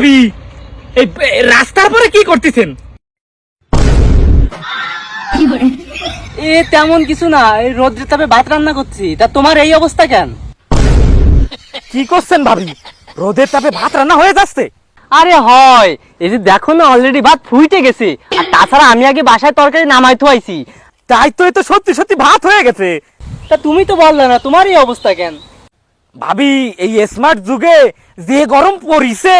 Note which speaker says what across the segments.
Speaker 1: ভাবি, এই রাস্তার পরে কি করতেছেন?
Speaker 2: তেমন কিছু না, এই রোদ্রের তাপে ভাত রান্না করছি। তা তোমার এই অবস্থা কেন?
Speaker 1: কি করছেন ভাবি? রোদের তাপে ভাত রান্না হয়ে যাচ্ছে?
Speaker 2: আরে হয়, এই যে দেখো না, অলরেডি ভাত ফুইটে গেছে। আর তাছাড়া আমি আগে বাসায় তরকারি নামাই থুয়াইছি।
Speaker 1: তাই তো, এই তো সত্যি সত্যি ভাত হয়ে গেছে।
Speaker 2: তা তুমি তো বললে না, তোমার এই অবস্থা কেন?
Speaker 1: ভাবি, এই স্মার্ট যুগে যে গরম পড়িছে,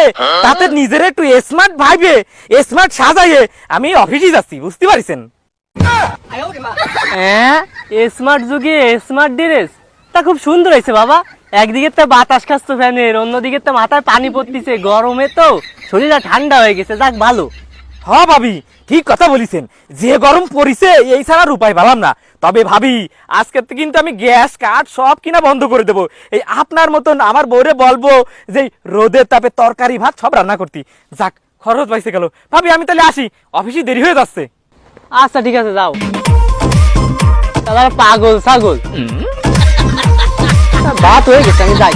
Speaker 1: তাতে নিজের একটু স্মার্ট ভাইবে, স্মার্ট সাজাইয়ে আমি অফিসে যাচ্ছি, বুঝতে পারছেন?
Speaker 2: হ্যাঁ, স্মার্ট যুগে স্মার্ট ড্রেস, তা খুব সুন্দর হয়েছে বাবা। একদিকে তো বাতাস খাচ্ছে ফ্যানের, অন্যদিকে তো মাথায় পানি পড়তেছে, গরমে তো শরীরটা ঠান্ডা হয়ে গেছে। যাক ভালো।
Speaker 1: হ্যাঁ ভাবি, ঠিক কথা বলিছেন। যে গরম পড়িছে, এই ছাড়ার উপায় পেলাম না। তবে ভাবি, আজকের থেকে কিন্তু আমি গ্যাস কাঠ সব কিনা বন্ধ করে দেবো। এই আপনার মতন আমার বউরে বলবো যে রোদের তাপে তরকারি ভাত সব রান্না করতি। যাক, খরচ পাইছে গেল। ভাবি, আমি তাহলে আসি, অফিসে দেরি হয়ে যাচ্ছে।
Speaker 2: আচ্ছা ঠিক আছে, যাও। তাহলে পাগল ছাগল, ভাত হয়ে গেছে, আমি যাই।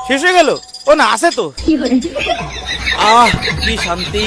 Speaker 1: শেষ হয়ে গেল? ও না, আছে তো। আহ, কি শান্তি।